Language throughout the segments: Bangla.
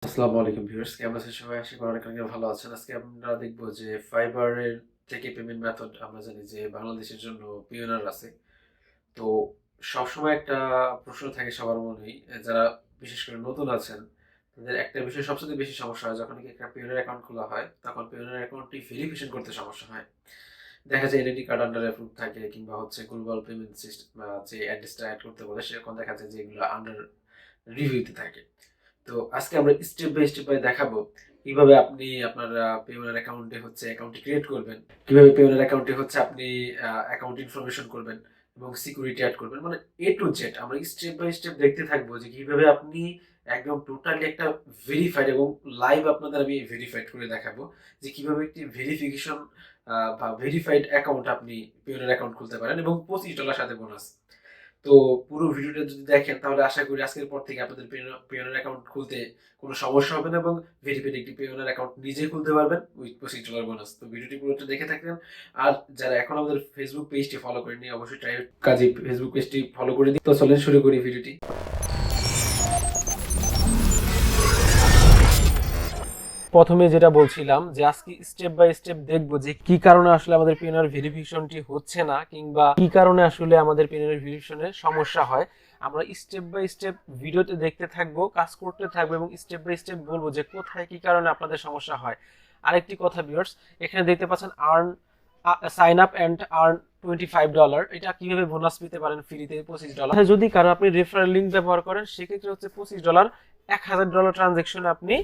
আসসালামু আলাইকুম ভিউয়ার্স, কেমন আছেন সবাই? আশা করি অনেক অনেক ভালো আছেন। আজকে আমরা দেখব যে ফাইবারের থেকে পেমেন্ট মেথড। আমরা জানি যে বাংলাদেশের জন্য পিওনার আছে। তো সবসময় একটা প্রশ্ন থাকে সবার মনেই, যারা বিশেষ করে নতুন আছেন তাদের একটা বিষয় সবচেয়ে বেশি সমস্যা হয়, যখন কি একটা পিওনার অ্যাকাউন্ট খোলা হয় তখন পিওনার অ্যাকাউন্টটি ভেরিফিকেশন করতে সমস্যা হয়। দেখা যায় এনআইডি কার্ড আন্ডার অ্যাপ্রুভ থাকে, কিংবা হচ্ছে গ্লোবাল পেমেন্ট সিস্টেম যে অ্যাড্রেসটা অ্যাড করতে বলে সেরকম দেখা যায় যে এগুলো আন্ডার রিভিউতে থাকে। তো আজকে আমরা স্টেপ বাই দেখাবো কিভাবে আপনি আপনার পেওনার অ্যাকাউন্টে হচ্ছে অ্যাকাউন্টটি ক্রিয়েট করবেন, কিভাবে পেওনার অ্যাকাউন্টে হচ্ছে আপনি অ্যাকাউন্ট ইনফরমেশন করবেন এবং সিকিউরিটি অ্যাড করবেন। মানে A to Z আমরা স্টেপ বাই স্টেপ দেখতে থাকবো যে কিভাবে আপনি একদম টোটালি একটা ভেরিফাইড এবং লাইভ আপনাদের আমি ভেরিফাইড করে দেখাবো যে কিভাবে একটি ভেরিফিকেশন বা ভেরিফাইড অ্যাকাউন্ট আপনি পেওনার অ্যাকাউন্ট খুলতে পারেন এবং $25 সাথে বোনাস। তো পুরো ভিডিওটা যদি দেখেন তাহলে আশা করি আজকের পর থেকে আপনাদের পেওনার অ্যাকাউন্ট খুলতে কোনো সমস্যা হবে না এবং ভেরিফাইড একটি পেওনার অ্যাকাউন্ট নিজেই খুলতে পারবেন উইথ $25 বোনাস। তো ভিডিওটি পুরোটা দেখে থাকবেন। আর যারা এখন আমাদের ফেসবুক পেজটি ফলো করেনি অবশ্যই ট্রাই কাজে ফেসবুক পেজটি ফলো করে দিন। তো চলেন শুরু করি ভিডিওটি। প্রথমে যেটা বলছিলাম যে আজকে স্টেপ বাই স্টেপ দেখবো যে কি কারণে আসলে আমাদের পিএনআর ভেরিফিকেশনটি হচ্ছে না, কিংবা কি কারণে আসলে আমাদের পিএনআর ভেরিফিকেশনে সমস্যা হয়। আমরা স্টেপ বাই স্টেপ ভিডিওতে দেখতে থাকবো, কাজ করতে থাকবো এবং স্টেপ বাই স্টেপ বলবো যে কোথায় কি কারণে আপনাদের সমস্যা হয়। আরেকটি কথা ভিউয়ার্স, এখানে দেখতে পাচ্ছেন earn sign up and earn $25। এটা কিভাবে বোনাস পেতে পারেন ফ্রিতে $25। যদি কারো আপনি রেফারেল লিঙ্ক ব্যবহার করেন সেক্ষেত্রে হচ্ছে $25, $1000 ট্রানজেকশনে আপনি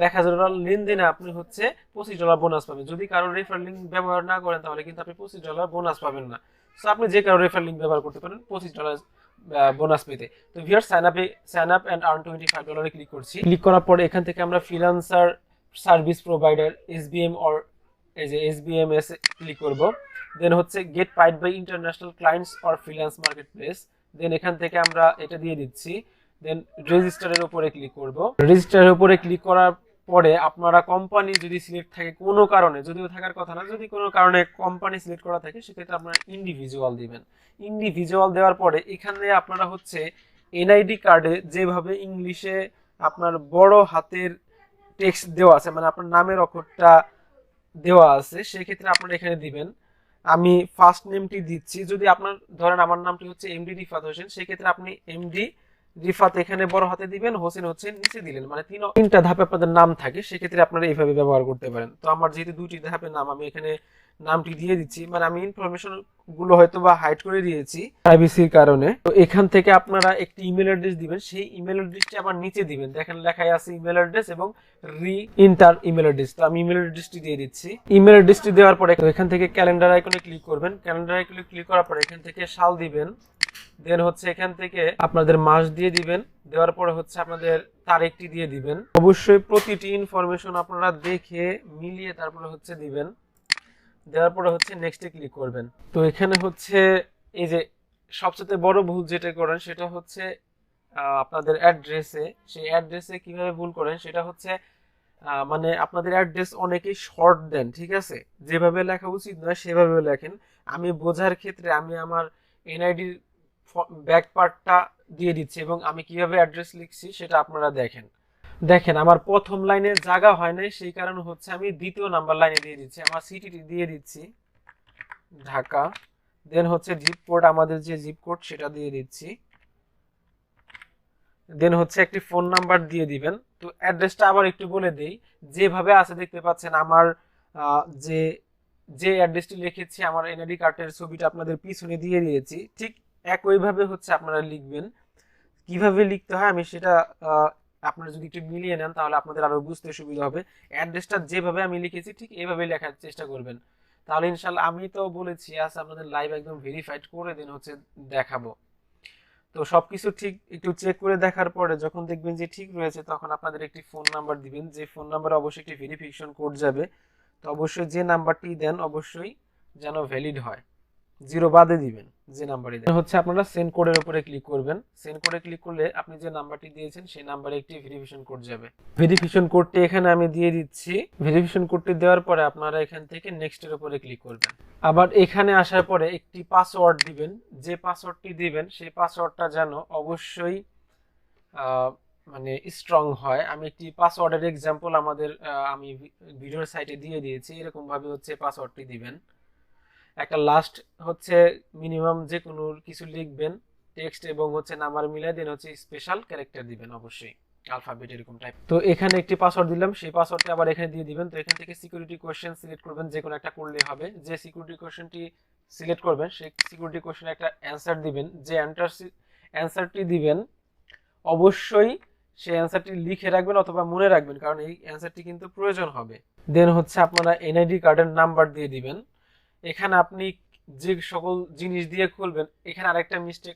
$1000 লেনদেনে আপনি হচ্ছে $25 বোনাস পাবেন। যদি কারো রেফার লিঙ্ক ব্যবহার না করেন তাহলে কিন্তু আপনি $25 বোনাস পাবেন না। সো আপনি যে কারো রেফার লিঙ্ক ব্যবহার করতে পারেন $25 বোনাস পেতে। তো viewer sign up and earn $25 এ ক্লিক করছি। ক্লিক করার পরে এখান থেকে আমরা freelancer service provider SBM or এই যে এসবিএম এস ক্লিক করব। দেন হচ্ছে get paid by international clients or freelance market place. Then এখান থেকে আমরা এটা দিয়ে দিচ্ছি। দেন রেজিস্টারের উপরে ক্লিক করব। রেজিস্টারের উপরে ক্লিক করার পরে আপনারা কোম্পানি যদি সিলেক্ট থাকে কোনো কারণে, যদিও থাকার কথা না, যদি কোনো কারণে কোম্পানি সিলেক্ট করা থাকে সেক্ষেত্রে আপনারা ইন্ডিভিজুয়াল দিবেন। ইন্ডিভিজুয়াল দেওয়ার পরে এখানে আপনারা হচ্ছে এনআইডি কার্ডে যেভাবে ইংলিশে আপনার বড় হাতের টেক্সট দেওয়া আছে, মানে আপনার নামের অক্ষরটা দেওয়া আছে, সেক্ষেত্রে আপনারা এখানে দিবেন। আমি ফার্স্ট নেমটি দিচ্ছি। যদি আপনার ধরেন আমার নামটি হচ্ছে এমডি রিফাত হোসেন, সেক্ষেত্রে আপনি এমডি রিফাত এখানে বড় হাতে দিবেন, হোসেন হচ্ছে নিচে দিলেন। মানে তিনটা ধাপে আপনাদের নাম থাকে, সেক্ষেত্রে আপনারা এইভাবে ব্যবহার করতে পারেন। তো আমার যেহেতু দুইটি ধাপে নাম, আমি এখানে নামটি দিয়ে দিচ্ছি। মানে আমি ইনফরমেশন গুলো হয়তো বা হাইড করে দিয়েছি প্রাইভেসির কারণে। তো এখান থেকে আপনারা একটি ইমেল অ্যাড্রেস দিবেন, সেই ইমেল অ্যাড্রেসটি আবার নিচে দিবেন। দেখেন লেখাই আছে ইমেল অ্যাড্রেস এবং রি ইন্টার ইমেল অ্যাড্রেস। তো আমি ইমেল অ্যাড্রেসটি দিয়ে দিচ্ছি। ইমেল অ্যাড্রেসটি দেওয়ার পরে এখান থেকে ক্যালেন্ডার আইকনে ক্লিক করবেন। ক্যালেন্ডার আইকনে ক্লিক করার পরে এখান থেকে সাল দিবেন। দেন হচ্ছে এখান থেকে আপনাদের মাস দিয়ে দিবেন। দেওয়ার পরে হচ্ছে আপনাদের তারিখটি দিয়ে দিবেন। অবশ্যই প্রতিটি ইনফরমেশন আপনারা দেখে মিলিয়ে তারপরে হচ্ছে দিবেন। দেওয়ার পরে হচ্ছে নেক্সটে ক্লিক করবেন। তো এখানে হচ্ছে এই যে সবচেয়ে বড় ভুল যেটা করেন সেটা হচ্ছে আপনাদের অ্যাড্রেসে, সেই অ্যাড্রেসে কিভাবে ভুল করেন সেটা হচ্ছে মানে আপনাদের অ্যাড্রেস অনেকেই শর্ট দেন, ঠিক আছে? যেভাবে লেখা উচিত নয় সেভাবে লেখেন। আমি বোঝার ক্ষেত্রে আমি আমার এনআইডির ব্যাক পার্টটা দিয়ে দিচ্ছি এবং আমি কিভাবে অ্যাড্রেস লিখছি সেটা আপনারা দেখেন। দেখেন আমার প্রথম লাইনে জায়গা হয় নাই, সেই কারণে হচ্ছে আমি দ্বিতীয় নাম্বার লাইনে দিয়ে দিচ্ছি। আমার সিটিটি দিয়ে দিচ্ছি ঢাকা। দেন হচ্ছে জিপ কোড, আমাদের যে জিপ কোড সেটা দিয়ে দিচ্ছি। দেন হচ্ছে একটি ফোন নাম্বার দিয়ে দিবেন। তো অ্যাড্রেসটা আবার একটু বলে দেই, যেভাবে আছে দেখতে পাচ্ছেন আমার যে যে অ্যাড্রেসটি লিখেছি, আমার এনআইডি কার্ডের ছবিটা আপনাদের পিছনে দিয়ে দিয়েছি, ঠিক একইভাবে হচ্ছে আপনারা লিখবেন। কিভাবে লিখতে হয় আমি সেটা আপনারা যদি একটু মিলিয়ে নেন তাহলে আপনাদের আরো বুঝতে সুবিধা হবে। অ্যাড্রেসটা যেভাবে আমি লিখেছি ঠিক এইভাবে লেখার চেষ্টা করবেন, তাহলে ইনশাআল্লাহ। আমি তো বলেছি আজ আপনাদের লাইভ একদম ভেরিফাইড করে দিন হচ্ছে দেখাবো। তো সবকিছু ঠিক একটু চেক করে দেখার পরে যখন দেখবেন যে ঠিক রয়েছে তখন আপনাদের একটি ফোন নাম্বার দিবেন, যে ফোন নাম্বারে অবশ্যই একটি ভেরিফিকেশন কোড যাবে। তো অবশ্যই যে নাম্বারটি দেন অবশ্যই যেন ভ্যালিড হয়, জিরো বাদে দিবেন যে নাম্বারই দেন। হচ্ছে আপনারা সেন্ড কোডের উপরে ক্লিক করবেন। সেন্ড কোডে ক্লিক করলে আপনি যে নাম্বারটি দিয়েছেন সেই নাম্বারে একটি ভেরিফিকেশন কোড যাবে। ভেরিফিকেশন কোডটি এখানে আমি দিয়ে দিচ্ছি। ভেরিফিকেশন কোডটি দেওয়ার পরে আপনারা এখান থেকে নেক্সট এর উপরে ক্লিক করবেন। আবার এখানে আসার পরে একটি পাসওয়ার্ড দিবেন। যে পাসওয়ার্ডটি দিবেন সেই পাসওয়ার্ডটা যেন অবশ্যই মানে স্ট্রং হয়। আমি একটি পাসওয়ার্ডের এক্সাম্পল আমাদের আমি ভিডিওর সাইটে দিয়ে দিয়েছি। এরকম ভাবে হচ্ছে পাসওয়ার্ডটি দিবেন। একটা লাস্ট হচ্ছে মিনিমাম যে কোনো কিছু লিখবেন, টেক্সট এবং হচ্ছে নাম্বার মিলাই দেন হচ্ছে স্পেশাল ক্যারেক্টার দিবেন অবশ্যই, অ্যালফাবেট এরকম টাইপ। তো এখানে একটি পাসওয়ার্ড দিলাম, সেই পাসওয়ার্ডটা আবার এখানে দিয়ে দিবেন। তো এখান থেকে সিকিউরিটি কোশ্চেন সিলেক্ট করবেন, যে কোনো একটা করলেই হবে। যে সিকিউরিটি কোশ্চেনটি সিলেক্ট করবেন সেই সিকিউরিটি কোশ্চেনের একটা অ্যান্সার দিবেন। যে অ্যান্সারটি দিবেন অবশ্যই সেই অ্যান্সারটি লিখে রাখবেন অথবা মনে রাখবেন, কারণ এই অ্যান্সারটি কিন্তু প্রয়োজন হবে। দেন হচ্ছে আপনারা এনআইডি কার্ডের নাম্বার দিয়ে দিবেন। এখানে আপনি যে সকল জিনিস দিয়ে খুলবেন, এখানে আরেকটা মিস্টেক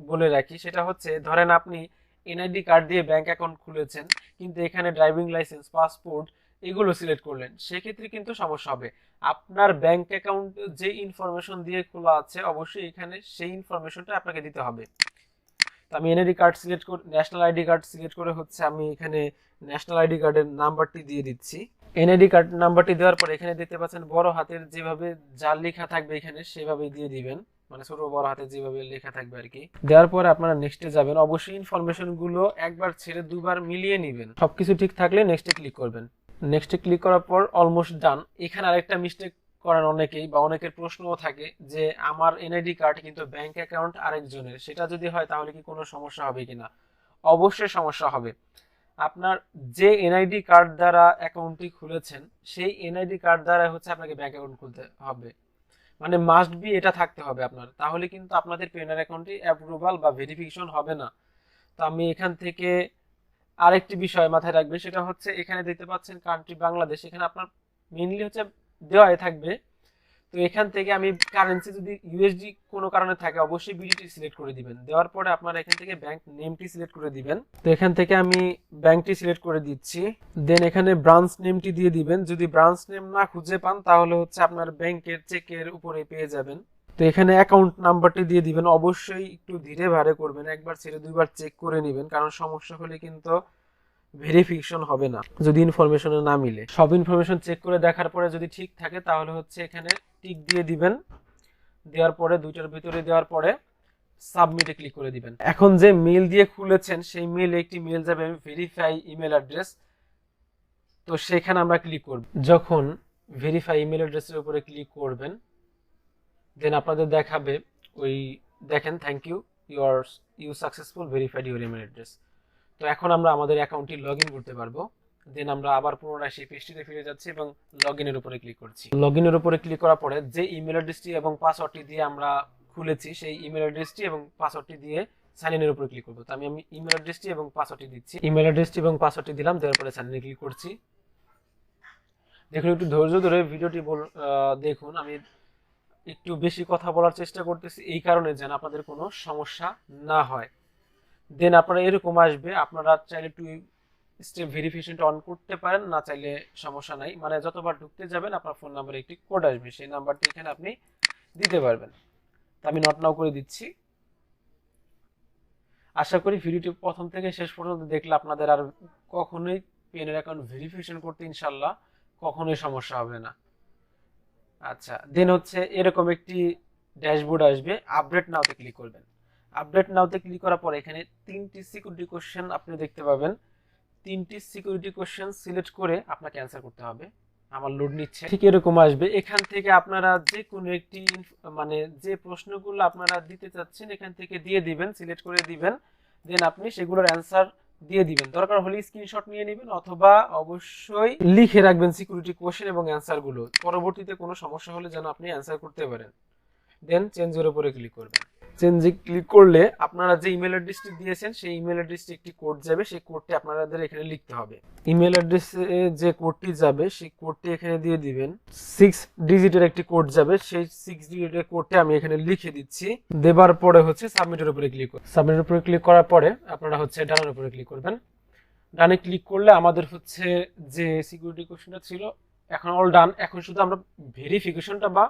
বলে রাখি, সেটা হচ্ছে ধরেন আপনি এনআইডি কার্ড দিয়ে ব্যাংক অ্যাকাউন্ট খুলেছেন, কিন্তু এখানে ড্রাইভিং লাইসেন্স, পাসপোর্ট এগুলো সিলেক্ট করলেন, সেক্ষেত্রে কিন্তু সমস্যা হবে। আপনার ব্যাংক অ্যাকাউন্ট যে ইনফরমেশন দিয়ে খোলা আছে অবশ্যই এখানে সেই ইনফরমেশনটা আপনাকে দিতে হবে। তো আমি এনআইডি কার্ড সিলেক্ট করে, ন্যাশনাল আইডি কার্ড সিলেক্ট করে হচ্ছে আমি এখানে ন্যাশনাল আইডি কার্ডের নাম্বারটি দিয়ে দিচ্ছি। এনআইডি কার্ড নাম্বারটি দেওয়ার পর এখানে দেখতে পাচ্ছেন বড় হাতের যেভাবে যা লেখা থাকবে এখানে সেভাবে দিয়ে দিবেন, মানে ছোট বড় হাতে যেভাবে লেখা থাকবে আর কি। দেওয়ার পর আপনারা নেক্সটে যাবেন। অবশ্যই ইনফরমেশন গুলো একবার ছেড়ে দুবার মিলিয়ে নেবেন। সবকিছু ঠিক থাকলে নেক্সটে ক্লিক করবেন। নেক্সটে ক্লিক করার পর অলমোস্ট ডান। এখানে আরেকটা মিস্টেক করেন অনেকেই, বা অনেকের প্রশ্নও থাকে যে আমার এনআইডি কার্ড কিন্তু ব্যাংক অ্যাকাউন্ট আরেকজনের, সেটা যদি হয় তাহলে কি কোনো সমস্যা হবে কিনা? অবশ্যই সমস্যা হবে। আপনার যে এনআইডি কার্ড দ্বারা অ্যাকাউন্টটি খুলেছেন সেই এনআইডি কার্ড দ্বারা হচ্ছে আপনাকে ব্যাংক অ্যাকাউন্ট খুলতে হবে, মানে মাস্ট বি এটা থাকতে হবে আপনার, তাহলে কিন্তু আপনাদের পেনার অ্যাকাউন্টটি অ্যাপ্রুভাল বা ভেরিফিকেশন হবে না। তো আমি এখান থেকে আরেকটি বিষয় মাথায় রাখবেন, সেটা হচ্ছে এখানে দেখতে পাচ্ছেন কান্ট্রি বাংলাদেশ, এখানে আপনার মেইনলি হচ্ছে দেওয়াই থাকবে। তো এখান থেকে আমি কারেন্সি যদি ইউএসডি কোনো কারণে থাকে অবশ্যই বিডিটি সিলেক্ট করে দিবেন। দেওয়ার পরে আপনারা এখান থেকে ব্যাংক নেমটি সিলেক্ট করে দিবেন। তো এখান থেকে আমি ব্যাংকটি সিলেক্ট করে দিচ্ছি। দেন এখানে ব্রাঞ্চ নেমটি দিয়ে দিবেন। যদি ব্রাঞ্চ নেম না খুঁজে পান তাহলে হচ্ছে আপনার ব্যাংকের চেকের উপরে পেয়ে যাবেন। তো এখানে অ্যাকাউন্ট নাম্বারটি দিয়ে দিবেন। অবশ্যই একটু ধীরে ভারে করবেন, একবার ছেড়ে দুইবার চেক করে নেবেন, কারণ সমস্যা হলে কিন্তু ভেরিফিকেশন হবে না যদি ইনফরমেশনে না মিলে। সব ইনফরমেশন চেক করে দেখার পরে যদি ঠিক থাকে তাহলে হচ্ছে এখানে টিক দিয়ে দিবেন। দেওয়ার পরে দুইটার ভিতরে দেওয়ার পরে সাবমিটে ক্লিক করে দিবেন। এখন যে মেল দিয়ে খুলেছেন সেই মেলে একটি মেল যাবে ভেরিফাই ইমেল অ্যাড্রেস, তো সেখানে আমরা ক্লিক করব। যখন ভেরিফাই ইমেল অ্যাড্রেসের উপরে ক্লিক করবেন দেন আপনাদের দেখাবে ওই দেখেন thank you you successful verified your email address. তো এখন আমরা আমাদের অ্যাকাউন্টটি লগ ইন করতে পারবো। দেন আমরা আবার পুনরায় সেই পেজটিতে ফিরে যাচ্ছি এবং লগ ইনের উপরে ক্লিক করছি। লগ ইনের উপরে ক্লিক করার পরে যে ইমেল অ্যাড্রেসটি এবং পাসওয়ার্ডটি দিয়ে আমরা খুলেছি সেই ইমেল অ্যাড্রেসটি এবং পাসওয়ার্ডটি দিয়ে সাইন ইনের উপরে ক্লিক করবো। তো আমি ইমেল অ্যাড্রেসটি এবং পাসওয়ার্ডটি দিচ্ছি। ইমেল অ্যাড্রেসটি এবং পাসওয়ার্ডটি দিলাম, দেওয়ার পরে সাইন ইনে ক্লিক করছি। দেখুন একটু ধৈর্য ধরে ভিডিওটি দেখুন। আমি একটু বেশি কথা বলার চেষ্টা করতেছি এই কারণে যেন আপনাদের কোনো সমস্যা না হয়। দেন আপনারা এরকম আসবে, আপনারা চাইলে টু স্টেপ ভেরিফিকেশনটা অন করতে পারেন, না চাইলে সমস্যা নাই। মানে যতবার ঢুকতে যাবেন আপনার ফোন নাম্বারে একটি কোড আসবে, সেই নাম্বারটি এখানে আপনি দিতে পারবেন। তো আমি নট নাও করে দিচ্ছি। আশা করি ভিডিওটি প্রথম থেকে শেষ পর্যন্ত দেখলে আপনাদের আর কখনোই পেনের অ্যাকাউন্ট ভেরিফিকেশন করতে ইনশাল্লাহ কখনোই সমস্যা হবে না। আচ্ছা, দেন হচ্ছে এরকম একটি ড্যাশবোর্ড আসবে, আপডেট নাওতে ক্লিক করবেন। আপডেট নাওতে ক্লিক করার পর এখানে তিনটি সিকিউরিটি কোশ্চেন আপনি দেখতে পাবেন। তিনটি সিকিউরিটি কোশ্চেন সিলেক্ট করে আপনাকে অ্যান্সার করতে হবে। আমার লোড নিচ্ছে, ঠিক এরকম আসবে। এখান থেকে আপনারা যে কোনো একটি মানে যে প্রশ্নগুলো আপনারা দিতে চাচ্ছেন এখান থেকে দিয়ে দিবেন, সিলেক্ট করে দিবেন। দেন আপনি সেগুলোর অ্যান্সার দিয়ে দিবেন। দরকার হলে স্ক্রিনশট নিয়ে নেবেন অথবা অবশ্যই লিখে রাখবেন সিকিউরিটি কোশ্চেন এবং অ্যান্সার গুলো, পরবর্তীতে কোনো সমস্যা হলে যেন আপনি অ্যান্সার করতে পারেন। দেন চেঞ্জের উপরে ক্লিক করবেন। চেঞ্জে ক্লিক করলে আপনারা যে ইমেল অ্যাড্রেসটি দিয়েছেন সেই ইমেল অ্যাড্রেসটি একটি কোড যাবে, সেই কোডটি আপনাদের এখানে লিখতে হবে। ইমেল অ্যাড্রেসে যে কোডটি যাবে সেই কোডটি এখানে দিয়ে দিবেন। 6 ডিজিটের একটি কোড যাবে, সেই 6 ডিজিটের কোডটি আমি এখানে লিখে দিচ্ছি। দেবার পরে হচ্ছে সাবমিটের উপরে ক্লিক করুন। সাবমিটের উপরে ক্লিক করার পরে আপনারা হচ্ছে ডানের উপরে ক্লিক করবেন। ডানে ক্লিক করলে আমাদের হচ্ছে যে সিকিউরিটি কোশ্চেনটা ছিল এখন অল ডান। এখন শুধু আমরা ভেরিফিকেশনটা বা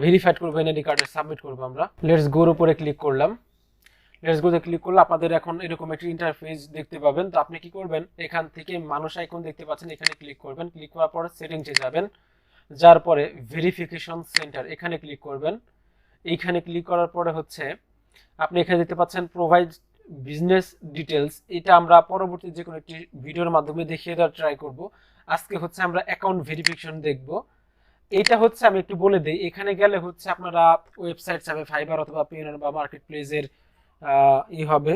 ভেরিফাইড করবো, এনআইডি কার্ডে সাবমিট করবো আমরা। লেটস গোর উপরে ক্লিক করলাম। লেটস গোতে ক্লিক করলে আপনাদের এখন এরকম একটি ইন্টারফেস দেখতে পাবেন। তো আপনি কি করবেন, এখান থেকে মানুষ আইকন দেখতে পাচ্ছেন, এখানে ক্লিক করবেন। ক্লিক করার পরে সেটিংসে যাবেন, যার পরে ভেরিফিকেশন সেন্টার এখানে ক্লিক করবেন। এইখানে ক্লিক করার পরে হচ্ছে আপনি এখানে দেখতে পাচ্ছেন প্রোভাইড বিজনেস ডিটেলস, এটা আমরা পরবর্তী যে কোনো একটি ভিডিওর মাধ্যমে দেখিয়ে দেওয়ার ট্রাই করব। আজকে হচ্ছে আমরা অ্যাকাউন্ট ভেরিফিকেশন দেখব। এটা হচ্ছে আমি একটু বলে দিই, এখানে গেলে হচ্ছে আপনারা ওয়েবসাইট যাবে ফাইবার অথবা পেয়নার বা মার্কেট প্লেসের হবে।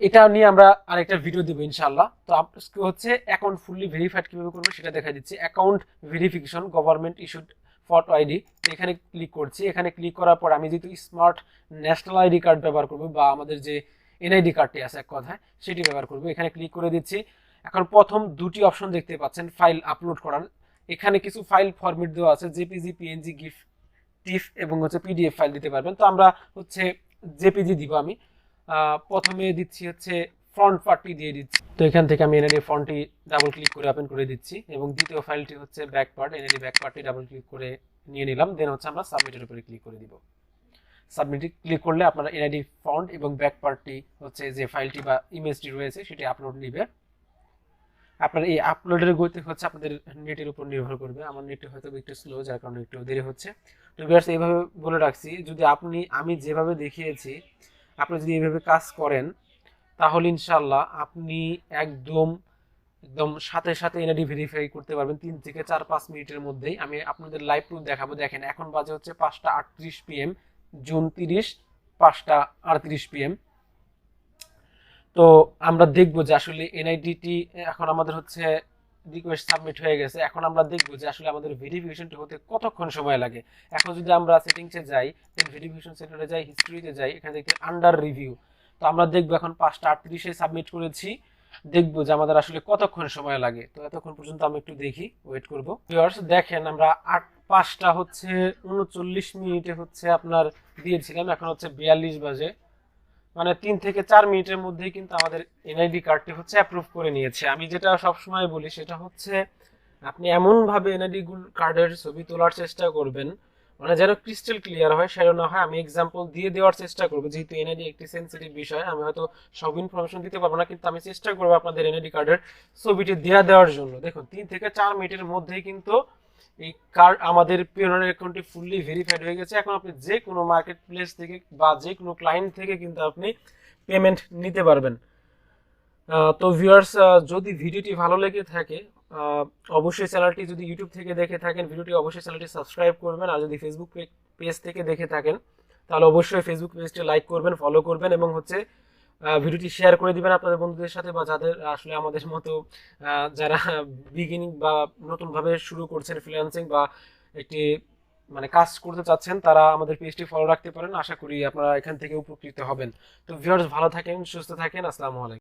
এটা নিয়ে আমরা আরেকটা ভিডিও দেবো ইনশাআল্লাহ। তো আজকে হচ্ছে অ্যাকাউন্ট ফুললি ভেরিফাইড কিভাবে করবো সেটা দেখা দিচ্ছি। Account verification government issued photo ID, এখানে ক্লিক করছি। এখানে ক্লিক করার পর আমি যেহেতু স্মার্ট ন্যাশনাল আইডি কার্ড ব্যবহার করবো বা আমাদের যে এনআইডি কার্ডটি আছে এক কথায় সেটি ব্যবহার করবো, এখানে ক্লিক করে দিচ্ছি। এখন প্রথম দুটি অপশন দেখতে পাচ্ছেন ফাইল আপলোড করার, এখানে কিছু ফাইল ফরম্যাট দেওয়া আছে, জেপিজি, পিএনজি, গিফ, টিফ এবং হচ্ছে পিডিএফ ফাইল দিতে পারবেন। তো আমরা হচ্ছে জেপিজি দিব। আমি প্রথমে দিচ্ছি হচ্ছে ফ্রন্ট পার্টটি দিয়ে দিচ্ছি। তো এখান থেকে আমি এনআইডি ফ্রন্টটি ডাবল ক্লিক করে ওপেন করে দিচ্ছি এবং দ্বিতীয় ফাইলটি হচ্ছে ব্যাক পার্ট, এনআইডি ব্যাক পার্টটি ডাবল ক্লিক করে নিয়ে নিলাম। দেন হচ্ছে আমরা সাবমিটের উপরে ক্লিক করে দিব। সাবমিটে ক্লিক করলে আপনারা এনআইডি ফ্রন্ট এবং ব্যাক পার্টটি হচ্ছে যে ফাইলটি বা ইমেজটি রয়েছে সেটি আপলোড নিবে। আপনার এই আপলোডের গতি হচ্ছে আপনাদের নেটের উপর নির্ভর করবে। আমার নেটে হয়তো একটু স্লো, যার কারণে একটু দেরি হচ্ছে। তো ভিউয়ার্স, এইভাবে বলে রাখছি, যদি আমি যেভাবে দেখিয়েছি আপনি যদি এইভাবে কাজ করেন তাহলে ইনশাল্লাহ আপনি একদম একদম সাথে সাথে এনআইডি ভেরিফাই করতে পারবেন 3 থেকে 4-5 মিনিটের মধ্যেই। আমি আপনাদের লাইভ প্রুফ দেখাবো। দেখেন, এখন বাজে হচ্ছে 5টা 38 PM, জুন 30, 5টা 38 PM। তো আমরা দেখবো যে আসলে এনআইডিটি এখন আমাদের হচ্ছে রিকোয়েস্ট সাবমিট হয়ে গেছে। এখন আমরা দেখবো যে আসলে আমাদের ভেরিফিকেশনটি হতে কতক্ষণ সময় লাগে। এখন যদি আমরা সেটিংসে যাই, দেন ভেরিফিকেশন সেন্টারে যাই, হিস্ট্রিতে যাই, এখানে দেখতে আন্ডার রিভিউ। তো আমরা দেখবো এখন 5টা 38-এ সাবমিট করেছি, দেখবো যে আমাদের আসলে কতক্ষণ সময় লাগে। তো এতক্ষণ পর্যন্ত আমি একটু দেখি, ওয়েট করবো। ভিউয়ার্স দেখেন, আমরা 5টা 39 মিনিটে হচ্ছে আপনার দিয়েছিলাম, এখন হচ্ছে 42 বাজে, মানে 3 থেকে 4 মিনিটের মধ্যেই কিন্তু আমাদের এনআইডি কার্ডটি হচ্ছে অ্যাপ্রুভ করে নিয়েছে। আমি যেটা সবসময় বলি সেটা হচ্ছে আপনি এমন ভাবে এনআইডি কার্ডের ছবি তোলার চেষ্টা করবেন মানে যেন ক্রিস্টাল ক্লিয়ার হয়, সেটা না হয়। আমি এক্সাম্পল দিয়ে দেওয়ার চেষ্টা করবো, যেহেতু এনআইডি একটি সেন্সিটিভ বিষয়, আমি হয়তো সব ইনফরমেশন দিতে পারবো না, কিন্তু আমি চেষ্টা করবো আপনাদের এনআইডি কার্ডের ছবিটি দেওয়ার জন্য। দেখুন, 3 থেকে 4 মিনিটের মধ্যেই কিন্তু এই কার্ড আমাদের পিওনিয়ার অ্যাকাউন্টটি ফুললি ভেরিফাইড হয়ে গেছে। এখন আপনি যে কোনো মার্কেট প্লেস থেকে বা যে কোনো ক্লায়েন্ট থেকে কিন্তু আপনি পেমেন্ট নিতে পারবেন। তো ভিউয়ার্স, যদি ভিডিওটি ভালো লেগে থাকে অবশ্যই চ্যানেলটি, যদি ইউটিউব থেকে দেখে থাকেন ভিডিওটি অবশ্যই চ্যানেলটি সাবস্ক্রাইব করবেন, আর যদি ফেসবুক পেজ থেকে দেখে থাকেন তাহলে অবশ্যই ফেসবুক পেজটি লাইক করবেন, ফলো করবেন এবং হচ্ছে ভিডিওটি শেয়ার করে দিবেন আপনাদের বন্ধুদের সাথে, বা যাদের আসলে আমাদের মতো যারা বিগিনিং বা নতুনভাবে শুরু করছেন ফ্রিল্যান্সিং বা একটি মানে কাজ করতে চাচ্ছেন, তারা আমাদের পেজটি ফলো রাখতে পারেন। আশা করি আপনারা এখান থেকে উপকৃত হবেন। তো ভিউয়ার্স, ভালো থাকেন, সুস্থ থাকেন, আসসালামু আলাইকুম।